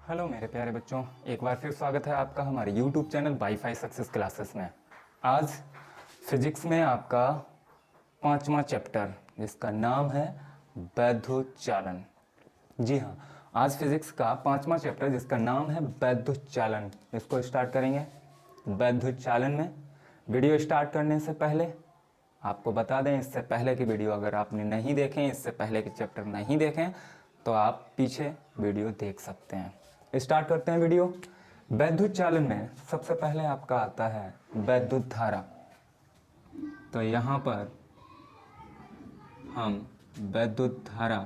Hello मेरे प्यारे बच्चों, एक बार फिर स्वागत है आपका हमारे YouTube channel wifi success classes में। आज फिजिक्स में आपका 5वां चैप्टर जिसका नाम है वैद्युत-चालन। जी हाँ, आज फिजिक्स का 5वां चैप्टर जिसका नाम है वैद्युत-चालन, इसको स्टार्ट करेंगे। वैद्युत-चालन में वीडियो स्टार्ट करने से पहले आपको बता दें, इससे पहले की वीडियो अगर आपने नहीं देखें, इससे पहले के चैप्टर नहीं देखें तो आप पीछे वीडियो देख सकते हैं। स्टार्ट करते हैं वीडियो। वैद्युत चालन में सबसे पहले आपका आता है वैद्युत धारा। तो यहाँ पर हम वैद्युत धारा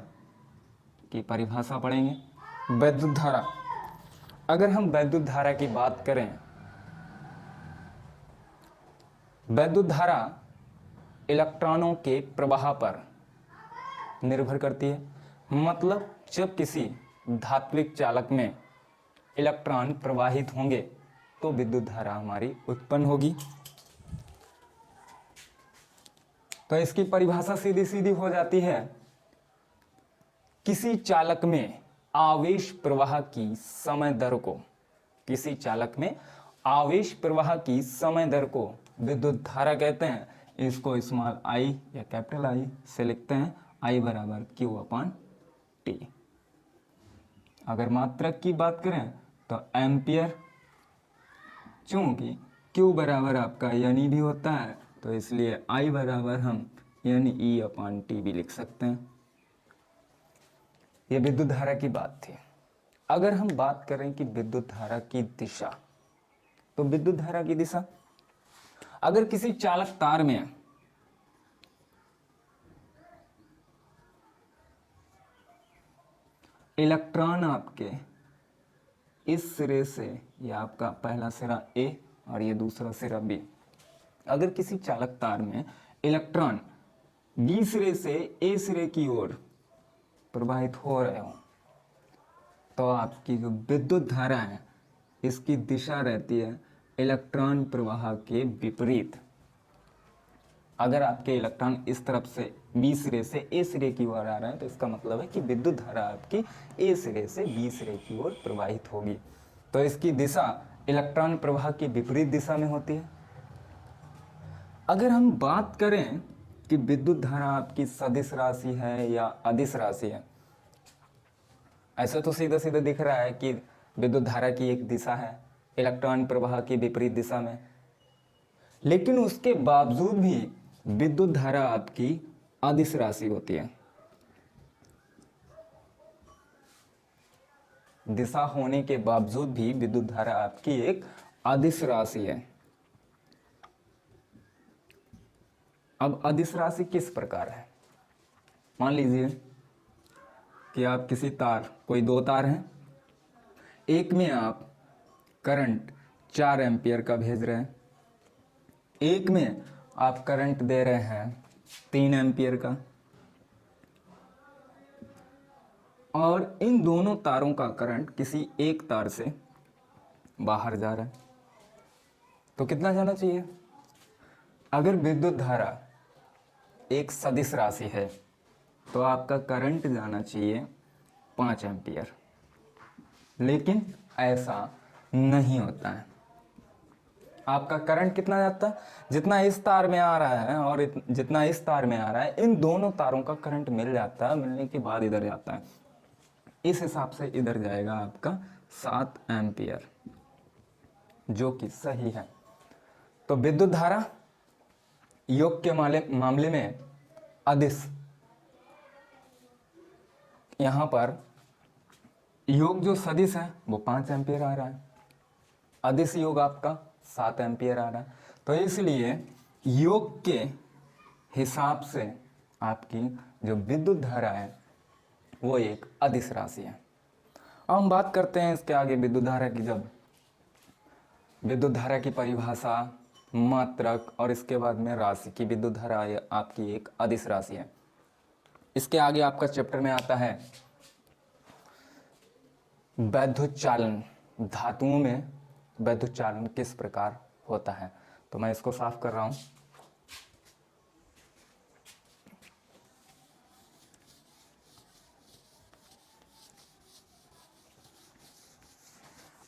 की परिभाषा पढ़ेंगे। वैद्युत धारा, अगर हम वैद्युत धारा की बात करें, वैद्युत धारा इलेक्ट्रॉनों के प्रवाह पर निर्भर करती है। मतलब जब किसी धात्विक चालक में इलेक्ट्रॉन प्रवाहित होंगे तो विद्युत धारा हमारी उत्पन्न होगी। तो इसकी परिभाषा सीधी सीधी हो जाती है, किसी चालक में आवेश प्रवाह की समय दर को, किसी चालक में आवेश प्रवाह की समय दर को विद्युत धारा कहते हैं। इसको स्मॉल आई या कैपिटल आई से लिखते हैं, आई बराबर क्यू अपॉन टी। अगर मात्रक की बात करें तो एम्पियर, चूंकि Q बराबर आपका यानी भी होता है तो इसलिए I बराबर हम यानी E अपॉन टी भी लिख सकते हैं। ये विद्युत धारा की बात थी। अगर हम बात करें कि विद्युत धारा की दिशा, तो विद्युत धारा की दिशा, अगर किसी चालक तार में इलेक्ट्रॉन आपके इस सिरे से, ये आपका पहला सिरा A और ये दूसरा सिरा B, अगर किसी चालक तार में इलेक्ट्रॉन B सिरे से A सिरे की ओर प्रवाहित हो रहे हो तो आपकी जो विद्युत धारा है इसकी दिशा रहती है इलेक्ट्रॉन प्रवाह के विपरीत। अगर आपके इलेक्ट्रॉन इस तरफ से B सिरे से A सिरे की ओर आ रहे हैं तो इसका मतलब है कि विद्युत धारा आपकी A सिरे से B सिरे की ओर प्रवाहित होगी। तो इसकी दिशा इलेक्ट्रॉन प्रवाह की विपरीत दिशा में होती है। अगर हम बात करें कि विद्युत धारा आपकी सदिश राशि है या अदिश राशि है, ऐसा तो सीधा सीधा दिख रहा है कि विद्युत धारा की एक दिशा है इलेक्ट्रॉन प्रवाह की विपरीत दिशा में, लेकिन उसके बावजूद भी विद्युत धारा आपकी अदिश राशि होती है। दिशा होने के बावजूद भी विद्युत धारा आपकी एक अदिश राशि है। अब अदिश राशि किस प्रकार है? मान लीजिए कि आप किसी तार, कोई दो तार हैं, एक में आप करंट 4 एम्पियर का भेज रहे हैं, एक में आप करंट दे रहे हैं 3 एम्पियर का, और इन दोनों तारों का करंट किसी एक तार से बाहर जा रहा है, तो कितना जाना चाहिए? अगर विद्युत धारा एक सदिश राशि है तो आपका करंट जाना चाहिए 5 एम्पियर, लेकिन ऐसा नहीं होता है। आपका करंट कितना जाता है? जितना इस तार में आ रहा है और जितना इस तार में आ रहा है, इन दोनों तारों का करंट मिल जाता है, मिलने के बाद इधर जाता है। इस हिसाब से इधर जाएगा आपका 7 एम्पियर, जो कि सही है। तो विद्युत धारा योग के मामले में अदिश, यहां पर योग जो सदिश है वो 5 एम्पियर आ रहा है, अदिश योग आपका 7 एम्पियर आ रहा है। तो इसलिए योग के हिसाब से आपकी जो विद्युत धारा है वो एक अदिश राशि है। अब हम बात करते हैं इसके आगे विद्युत धारा की। जब विद्युत धारा की परिभाषा, मात्रक और इसके बाद में राशि की, विद्युत धारा आपकी एक अदिश राशि है। इसके आगे आपका चैप्टर में आता है वैद्युत चालन, धातुओं में वैद्युत चालन किस प्रकार होता है। तो मैं इसको साफ कर रहा हूं।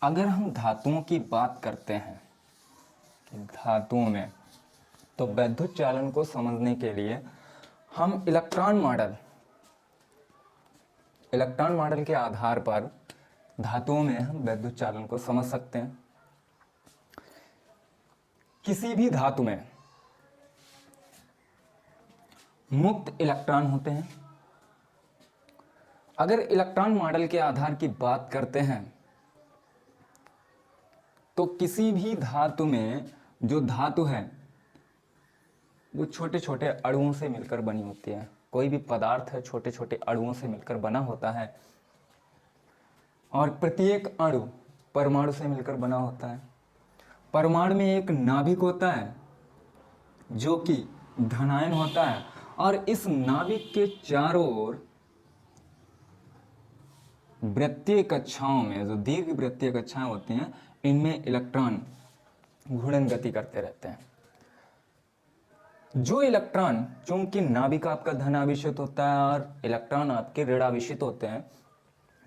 अगर हम धातुओं की बात करते हैं कि धातुओं में, तो वैद्युत चालन को समझने के लिए हम इलेक्ट्रॉन मॉडल के आधार पर धातुओं में हम वैद्युत चालन को समझ सकते हैं। किसी भी धातु में मुक्त इलेक्ट्रॉन होते हैं। अगर इलेक्ट्रॉन मॉडल के आधार की बात करते हैं तो किसी भी धातु में जो धातु है वो छोटे छोटे अणुओं से मिलकर बनी होती है। कोई भी पदार्थ है छोटे छोटे अणुओं से मिलकर बना होता है और प्रत्येक अणु परमाणु से मिलकर बना होता है। परमाणु में एक नाभिक होता है जो कि धनायन होता है और इस नाभिक के चारों ओर वृत्तीय कक्षाओं में, जो दीर्घ वृत्तीय कक्षाएं होती हैं, इनमें इलेक्ट्रॉन घूर्णन गति करते रहते हैं। जो इलेक्ट्रॉन, चूंकि नाभिक आपका धनावेशित होता है और इलेक्ट्रॉन आपके ऋणावेशित होते हैं,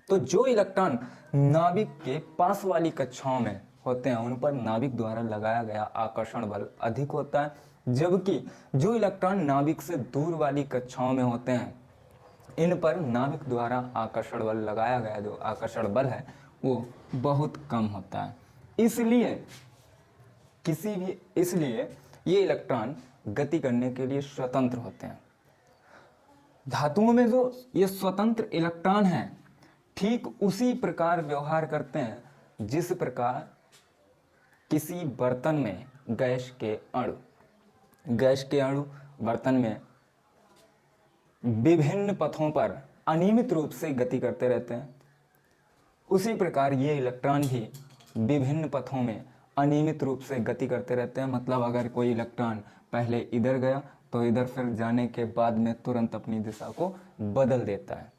तो जो इलेक्ट्रॉन नाभिक के पास वाली कक्षाओं में होते हैं उन पर नाभिक द्वारा लगाया गया आकर्षण बल अधिक होता है, जबकि जो इलेक्ट्रॉन नाभिक से दूर वाली कक्षाओं में होते हैं इन पर नाभिक द्वारा आकर्षण बल लगाया गया जो आकर्षण बल है वो बहुत कम होता है। इसलिए ये इलेक्ट्रॉन गति करने के लिए स्वतंत्र होते हैं। धातुओं में जो ये स्वतंत्र इलेक्ट्रॉन हैं ठीक उसी प्रकार व्यवहार करते हैं जिस प्रकार किसी बर्तन में गैस के अणु बर्तन में विभिन्न पथों पर अनियमित रूप से गति करते रहते हैं, उसी प्रकार ये इलेक्ट्रॉन भी विभिन्न पथों में अनियमित रूप से गति करते रहते हैं। मतलब अगर कोई इलेक्ट्रॉन पहले इधर गया तो इधर फिर जाने के बाद में तुरंत अपनी दिशा को बदल देता है।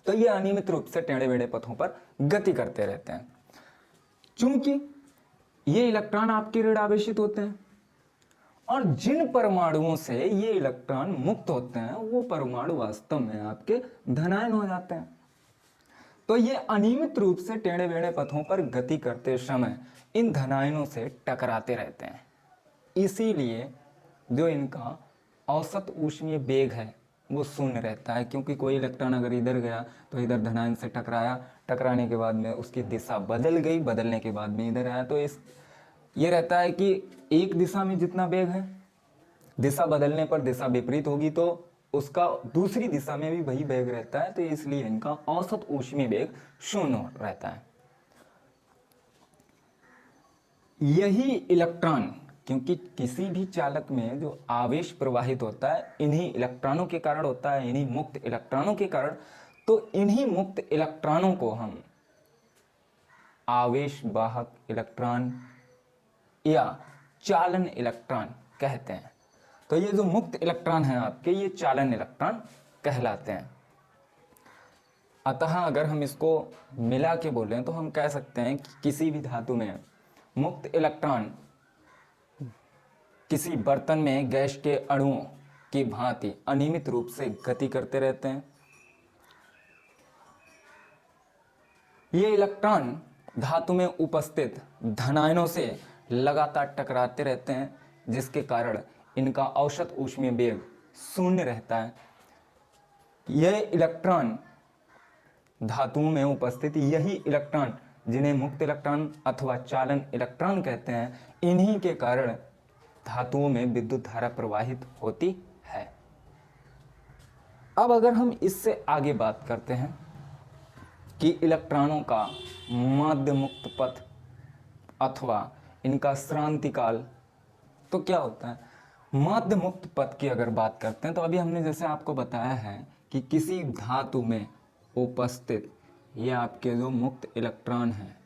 तो ये अनियमित रूप से टेढ़े मेढ़े पथों पर गति करते रहते हैं। चूंकि ये इलेक्ट्रॉन आपके ऋण आवेशित होते हैं और जिन परमाणुओं से ये इलेक्ट्रॉन मुक्त होते हैं वो परमाणु वास्तव में आपके धनायन हो जाते हैं। तो ये अनियमित रूप से टेढ़े मेढ़े पथों पर गति करते समय इन धनायनों से टकराते रहते हैं। इसीलिए जो इनका औसत ऊष्मीय वेग है वो शून्य रहता है, क्योंकि कोई इलेक्ट्रॉन अगर इधर गया तो इधर धनायन से टकराया, टकराने के बाद में उसकी दिशा बदल गई, बदलने के बाद में इधर आया, तो ये रहता है कि एक दिशा में जितना वेग है दिशा बदलने पर दिशा विपरीत होगी तो उसका दूसरी दिशा में भी वही वेग रहता है। तो इसलिए इनका औसत ऊष्मीय वेग शून्य रहता है। यही इलेक्ट्रॉन, क्योंकि किसी भी चालक में जो आवेश प्रवाहित होता है इन्हीं इलेक्ट्रॉनों के कारण होता है, इन्हीं मुक्त इलेक्ट्रॉनों के कारण, तो इन्हीं मुक्त इलेक्ट्रॉनों को हम आवेश वाहक इलेक्ट्रॉन या चालन इलेक्ट्रॉन कहते हैं। तो ये जो मुक्त इलेक्ट्रॉन है आपके ये चालन इलेक्ट्रॉन कहलाते हैं। अतः अगर हम इसको मिला के बोलें तो हम कह सकते हैं कि किसी भी धातु में मुक्त इलेक्ट्रॉन किसी बर्तन में गैस के अणुओं की भांति अनियमित रूप से गति करते रहते हैं। ये इलेक्ट्रॉन धातु में उपस्थित धनायनों से लगातार टकराते रहते हैं, जिसके कारण इनका औसत ऊष्मीय वेग शून्य रहता है। यह इलेक्ट्रॉन धातुओं में उपस्थित यही इलेक्ट्रॉन जिन्हें मुक्त इलेक्ट्रॉन अथवा चालन इलेक्ट्रॉन कहते हैं, इन्हीं के कारण धातुओं में विद्युत धारा प्रवाहित होती है। अब अगर हम इससे आगे बात करते हैं कि इलेक्ट्रॉनों का माध्य मुक्त पथ अथवा इनका श्रांति काल, तो क्या होता है। माध्य मुक्त पथ की अगर बात करते हैं तो अभी हमने जैसे आपको बताया है कि किसी धातु में उपस्थित ये आपके जो मुक्त इलेक्ट्रॉन हैं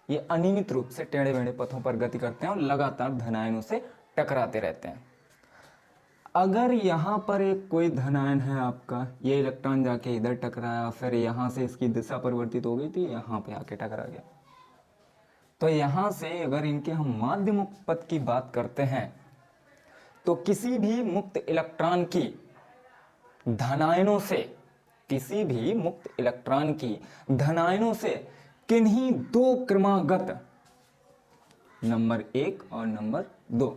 ये अनियमित रूप से टेढ़े मेढ़े पथों पर गति करते हैं और लगातार धनायनों से टकराते रहते हैं। अगर यहाँ पर एक कोई धनायन है आपका, ये इलेक्ट्रॉन जाके इधर टकराया, फिर यहाँ से इसकी दिशा परिवर्तित हो गई तो यहाँ पे आके टकरा गया, तो यहाँ से अगर इनके हम माध्य मुक्त पथ की बात करते हैं तो किसी भी मुक्त इलेक्ट्रॉन की धनायनों से, किसी भी मुक्त इलेक्ट्रॉन की धनायनों से किन्हीं दो क्रमागत, नंबर 1 और नंबर 2,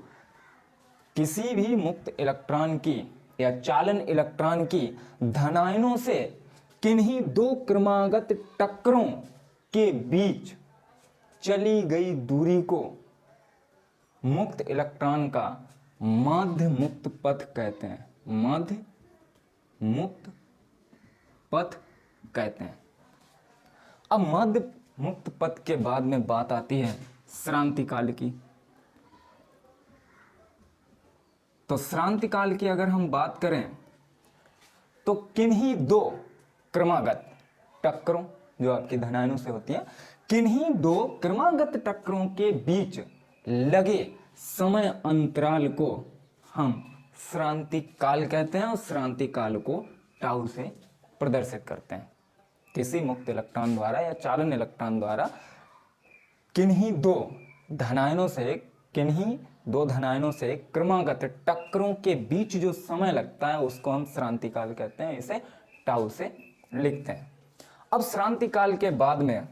किसी भी मुक्त इलेक्ट्रॉन की या चालन इलेक्ट्रॉन की धनायनों से किन्हीं दो क्रमागत टक्करों के बीच चली गई दूरी को मुक्त इलेक्ट्रॉन का माध्य मुक्त पथ कहते हैं। माध्य मुक्त पथ कहते हैं। अब माध्य मुक्त पथ के बाद में बात आती है श्रांति काल की। तो श्रांति काल की अगर हम बात करें तो किन्हीं दो क्रमागत टक्करों, जो आपकी धनायनों से होती है, किन्हीं दो क्रमागत टक्करों के बीच लगे समय अंतराल को हम श्रांति काल कहते हैं और श्रांति काल को टाउ से प्रदर्शित करते हैं। किसी मुक्त इलेक्ट्रॉन द्वारा या चालन इलेक्ट्रॉन द्वारा किन्हीं दो धनायनों से क्रमागत टक्करों के बीच जो समय लगता है उसको हम श्रांति काल कहते हैं। इसे टाउ से लिखते हैं। अब श्रांति काल के बाद में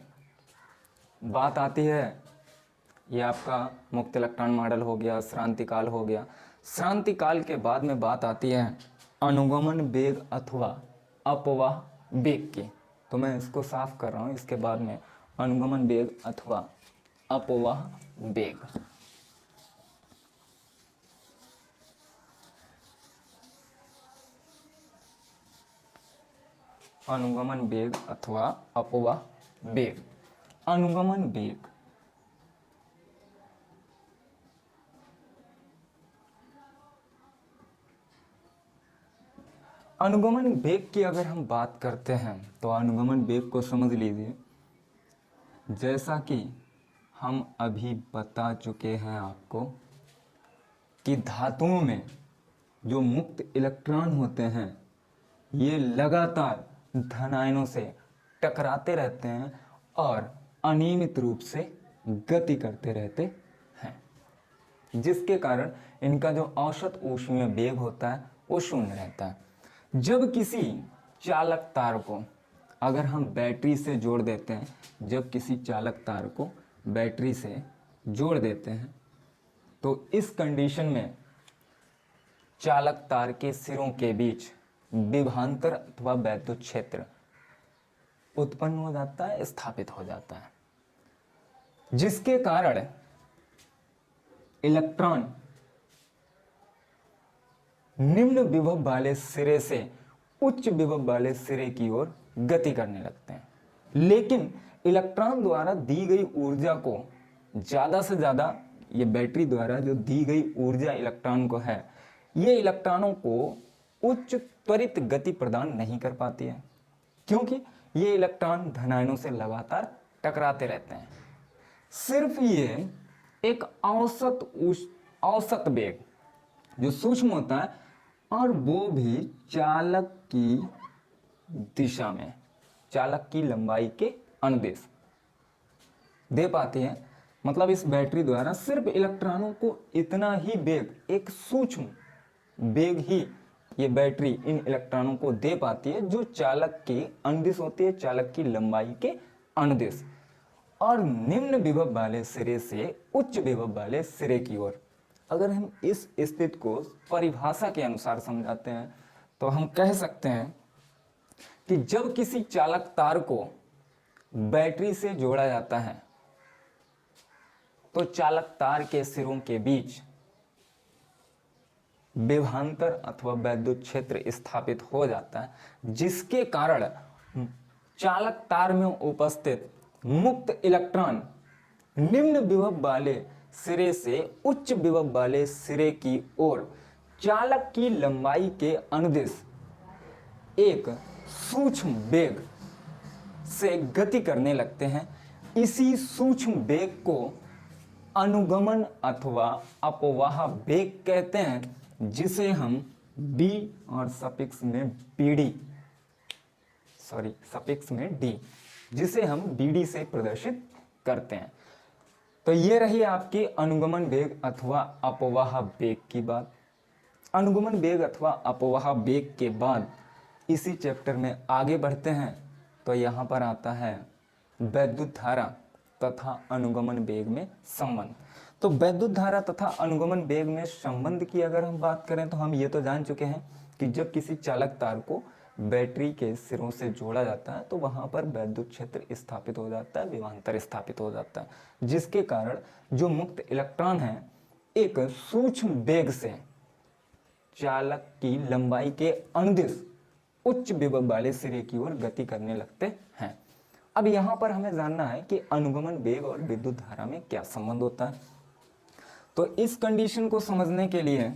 बात आती है, ये आपका मुक्त इलेक्ट्रॉन मॉडल हो गया, श्रांति काल हो गया। श्रांति काल के बाद में बात आती है अनुगमन वेग अथवा अपवाह वेग की। तो मैं इसको साफ कर रहा हूं। इसके बाद में अनुगमन वेग अथवा अपवाह वेग। अनुगमन वेग अथवा अपवाह वेग। अनुगमन वेग अनुगमन वेग की अगर हम बात करते हैं तो अनुगमन वेग को समझ लीजिए, जैसा कि हम अभी बता चुके हैं आपको कि धातुओं में जो मुक्त इलेक्ट्रॉन होते हैं ये लगातार धनायनों से टकराते रहते हैं और अनियमित रूप से गति करते रहते हैं, जिसके कारण इनका जो औसत ऊष्मीय वेग होता है वो शून्य रहता है। जब किसी चालक तार को अगर हम बैटरी से जोड़ देते हैं, जब किसी चालक तार को बैटरी से जोड़ देते हैं तो इस कंडीशन में चालक तार के सिरों के बीच विभवांतर अथवा वैद्युत क्षेत्र उत्पन्न हो जाता है, स्थापित हो जाता है, जिसके कारण इलेक्ट्रॉन निम्न विभव वाले सिरे से उच्च विभव वाले सिरे की ओर गति करने लगते हैं। लेकिन इलेक्ट्रॉन द्वारा दी गई ऊर्जा को ज्यादा से ज्यादा, ये बैटरी द्वारा जो दी गई ऊर्जा इलेक्ट्रॉन को है, ये इलेक्ट्रॉनों को उच्च त्वरित गति प्रदान नहीं कर पाती है, क्योंकि ये इलेक्ट्रॉन धनायनों से लगातार टकराते रहते हैं। सिर्फ ये एक औसत वेग जो सूक्ष्म होता है और वो भी चालक की दिशा में, चालक की लंबाई के अनुदेश दे पाती है। मतलब इस बैटरी द्वारा सिर्फ इलेक्ट्रॉनों को इतना ही वेग, एक सूक्ष्म वेग ही ये बैटरी इन इलेक्ट्रॉनों को दे पाती है जो चालक की अनुदिश होती है, चालक की लंबाई के अनुदिश, और निम्न विभव वाले सिरे से उच्च विभव वाले सिरे की ओर। अगर हम इस स्थिति को परिभाषा के अनुसार समझाते हैं तो हम कह सकते हैं कि जब किसी चालक तार को बैटरी से जोड़ा जाता है तो चालक तार के सिरों के बीच विभवांतर अथवा वैद्युत क्षेत्र स्थापित हो जाता है, जिसके कारण चालक तार में उपस्थित मुक्त इलेक्ट्रॉन निम्न विभव वाले सिरे से उच्च विभव वाले सिरे की ओर चालक की लंबाई के अनुदिश एक सूक्ष्म वेग से गति करने लगते हैं। इसी सूक्ष्म वेग को अनुगमन अथवा अपवाह वेग कहते हैं, जिसे हम बी और सफिक्स में डी, जिसे हम बीडी से प्रदर्शित करते हैं। तो ये रही आपकी अनुगमन वेग अथवा अपवाह वेग की बात। अनुगमन वेग अथवा अपवाह वेग के बाद इसी चैप्टर में आगे बढ़ते हैं तो यहाँ पर आता है वैद्युत धारा तथा अनुगमन वेग में संबंध। तो वैद्युत धारा तथा अनुगमन वेग में संबंध की अगर हम बात करें तो हम ये तो जान चुके हैं कि जब किसी चालक तार को बैटरी के सिरों से जोड़ा जाता है तो वहां पर वैद्युत क्षेत्र स्थापित हो जाता है, विभवांतर स्थापित हो जाता है, जिसके कारण जो मुक्त इलेक्ट्रॉन है एक सूक्ष्म वेग से चालक की लंबाई के अनुदिश उच्च विभव वाले सिरे की ओर गति करने लगते हैं। अब यहां पर हमें जानना है कि अनुगमन वेग और विद्युत धारा में क्या संबंध होता है। तो इस कंडीशन को समझने के लिए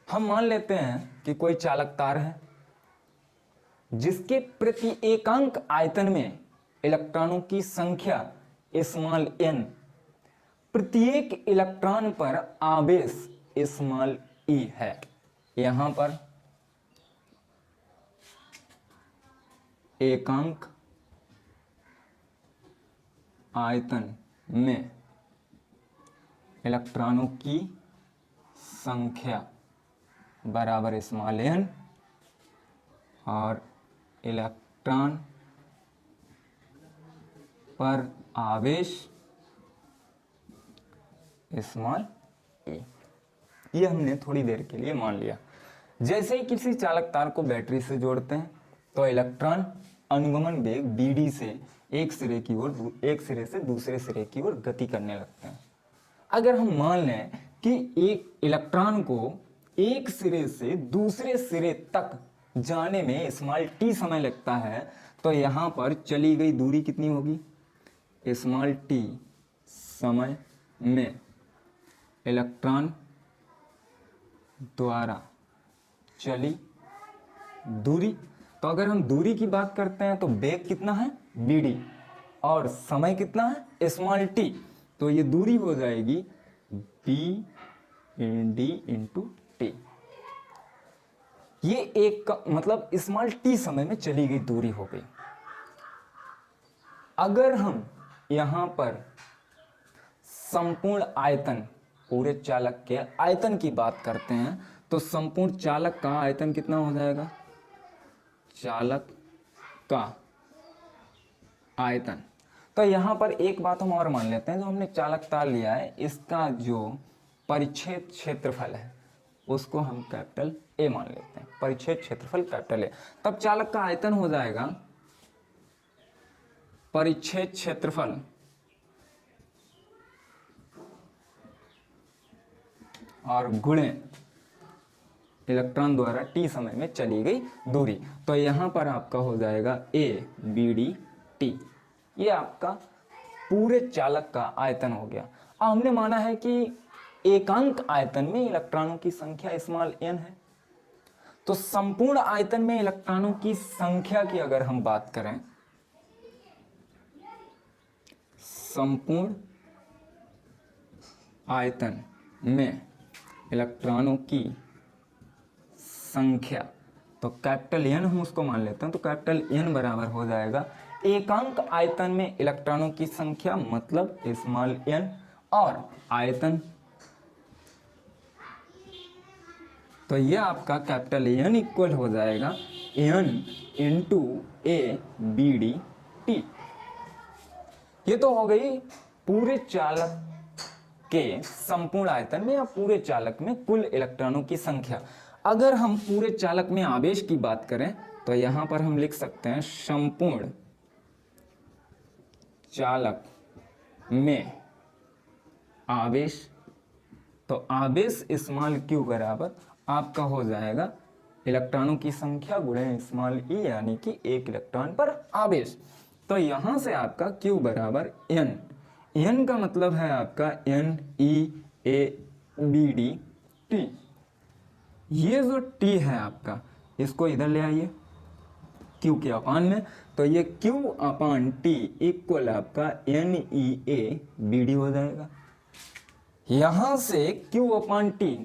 हम मान लेते हैं कि कोई चालक तार है जिसके प्रति एकांक आयतन में इलेक्ट्रॉनों की संख्या स्मॉल n, प्रत्येक इलेक्ट्रॉन पर आवेश स्मॉल e है। यहां पर एकांक आयतन में इलेक्ट्रॉनों की संख्या बराबर स्मॉल n और इलेक्ट्रॉन पर आवेश स्मॉल e। ये हमने थोड़ी देर के लिए मान लिया। जैसे ही किसी चालक तार को बैटरी से जोड़ते हैं तो इलेक्ट्रॉन अनुगमन वेग bd से एक सिरे से दूसरे सिरे की ओर गति करने लगते हैं। अगर हम मान लें कि एक इलेक्ट्रॉन को एक सिरे से दूसरे सिरे तक जाने में स्मॉल t समय लगता है तो यहां पर चली गई दूरी कितनी होगी? स्मॉल t समय में इलेक्ट्रॉन द्वारा चली दूरी। तो अगर हम दूरी की बात करते हैं तो वेग कितना है? bd और समय कितना है? Small t। तो ये दूरी हो जाएगी bd इंटू t। ये एक मतलब स्मॉल t समय में चली गई दूरी हो गई। अगर हम यहां पर संपूर्ण आयतन, पूरे चालक के आयतन की बात करते हैं तो संपूर्ण चालक का आयतन कितना हो जाएगा? चालक का आयतन। तो यहां पर एक बात हम और मान लेते हैं, जो हमने चालक तार लिया है इसका जो परिच्छेद क्षेत्रफल है उसको हम कैपिटल A मान लेते हैं, परिच्छेद क्षेत्रफल कैपिटल A। तब चालक का आयतन हो जाएगा परिच्छेद क्षेत्रफल और गुणे इलेक्ट्रॉन द्वारा t समय में चली गई दूरी। तो यहां पर आपका हो जाएगा a bd t। ये आपका पूरे चालक का आयतन हो गया। अब हमने माना है कि एकांक आयतन में इलेक्ट्रॉनों की संख्या स्मॉल n है। तो संपूर्ण आयतन में इलेक्ट्रॉनों की संख्या की अगर हम बात करें, संपूर्ण आयतन में इलेक्ट्रॉनों की संख्या, तो कैपिटल N हम उसको मान लेते हैं। तो कैपिटल N बराबर हो जाएगा एकांक आयतन में इलेक्ट्रॉनों की संख्या मतलब स्मॉल n और आयतन। तो ये आपका कैपिटल N इक्वल हो जाएगा n into a bd t। ये तो हो गई पूरे चालक के संपूर्ण आयतन में या पूरे चालक में कुल इलेक्ट्रॉनों की संख्या। अगर हम पूरे चालक में आवेश की बात करें तो यहां पर हम लिख सकते हैं संपूर्ण चालक में आवेश। तो आवेश स्मॉल q बराबर आपका हो जाएगा इलेक्ट्रॉनों की संख्या गुणे स्मॉल e, यानी कि एक इलेक्ट्रॉन पर आवेश। तो यहां से आपका q बराबर n का मतलब है आपका n e a b d t। ये जो t है आपका, इसको इधर ले आइए q के अपान में। तो ये q अपान t इक्वल आपका n e a b d हो जाएगा। यहां से q अपान t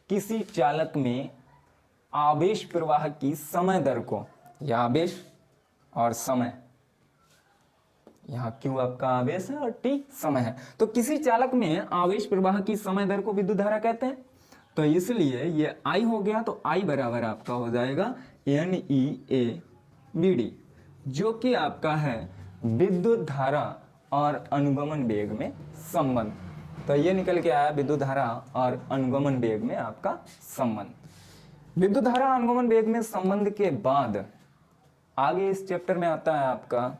किसी चालक में आवेश प्रवाह की समय दर को, यह आवेश और समय, यहाँ Q आपका आवेश है और T समय है, तो किसी चालक में आवेश प्रवाह की समय दर को विद्युत धारा कहते हैं। तो इसलिए ये I हो गया। तो I बराबर आपका हो जाएगा NEABD, जो कि आपका है विद्युत धारा और अनुगमन वेग में संबंध। तो ये निकल के आया विद्युत धारा और अनुगमन वेग में आपका संबंध। विद्युत धारा अनुगमन वेग में संबंध के बाद आगे इस चैप्टर में आता है आपका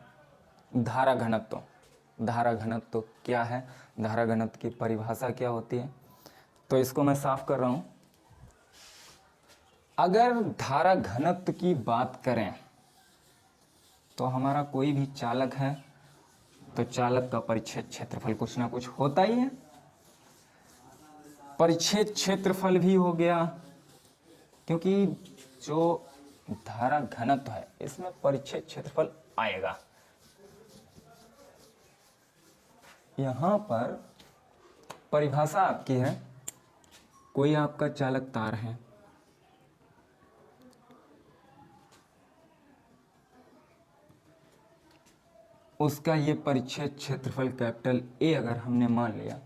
धारा घनत्व। धारा घनत्व क्या है, धारा घनत्व की परिभाषा क्या होती है, तो इसको मैं साफ कर रहा हूं। अगर धारा घनत्व की बात करें तो हमारा कोई भी चालक है तो चालक का परिच्छेद क्षेत्रफल कुछ ना कुछ होता ही है। परिच्छेद क्षेत्रफल भी हो गया, क्योंकि जो धारा घनत्व है इसमें परिच्छेद क्षेत्रफल आएगा। यहां पर परिभाषा आपकी है, कोई आपका चालक तार है, उसका ये परिच्छेद क्षेत्रफल कैपिटल ए अगर हमने मान लिया,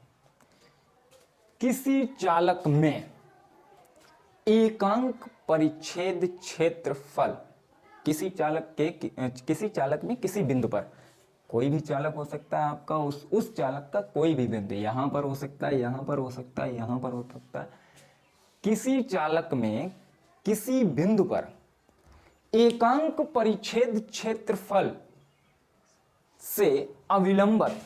किसी चालक में एकांक परिच्छेद क्षेत्रफल, किसी चालक में किसी बिंदु पर, कोई भी चालक हो सकता है आपका, उस चालक का कोई भी बिंदु, यहां पर हो सकता है, यहां पर हो सकता है, यहां पर हो सकता है, किसी चालक में किसी बिंदु पर एकांक परिच्छेद क्षेत्रफल से अविलंबित,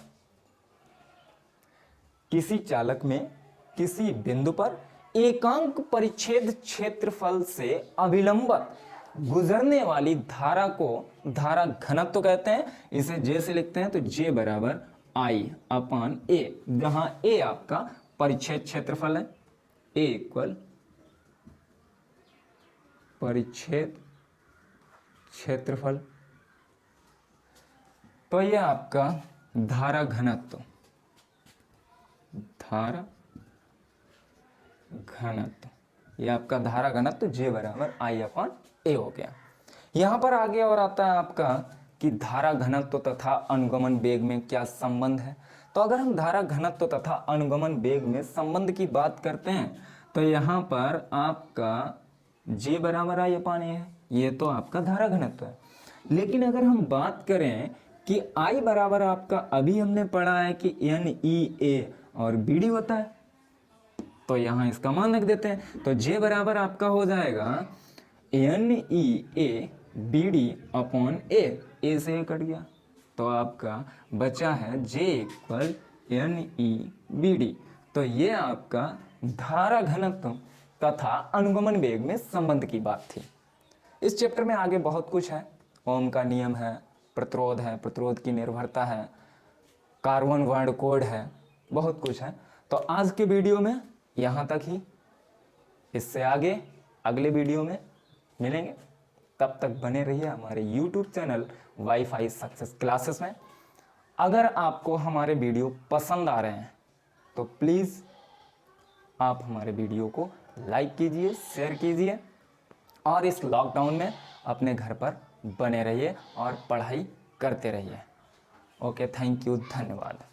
किसी चालक में किसी बिंदु पर एकांक परिच्छेद क्षेत्रफल से अविलंबित गुजरने वाली धारा को धारा घनत्व कहते हैं। इसे जे से लिखते हैं तो जे बराबर I/A, जहां ए आपका परिच्छेद क्षेत्रफल है, ए इक्वल परिच्छेद क्षेत्रफल। तो ये आपका धारा घनत्व, धारा घनत्व, ये आपका धारा घनत्व J बराबर I/A हो गया। यहां पर आगे और आता है आपका कि धारा घनत्व तथा अनुगमन वेग में क्या संबंध है। तो अगर हम धारा घनत्व तथा अनुगमन वेग में संबंध की बात करते हैं तो यहां पर आपका J बराबर I/A है, ये तो आपका धारा घनत्व है। लेकिन अगर हम बात करें कि I बराबर आपका, अभी हमने पढ़ा है कि NEA और BD होता है, तो यहां इसका मान रख देते हैं। तो J बराबर आपका हो जाएगा NEABD/A, ए से कट गया तो आपका बचा है J इक्वल NEBD। तो ये आपका धारा घनत्व तथा अनुगमन वेग में संबंध की बात थी। इस चैप्टर में आगे बहुत कुछ है, ओम का नियम है, प्रतिरोध है, प्रतिरोध की निर्भरता है, कार्बन वर्ण कोड है, बहुत कुछ है। तो आज के वीडियो में यहाँ तक ही, इससे आगे अगले वीडियो में मिलेंगे। तब तक बने रहिए हमारे YouTube channel wifi success classes में। अगर आपको हमारे वीडियो पसंद आ रहे हैं तो प्लीज़ आप हमारे वीडियो को लाइक कीजिए, शेयर कीजिए और इस लॉकडाउन में अपने घर पर बने रहिए और पढ़ाई करते रहिए। ओके, थैंक यू, धन्यवाद।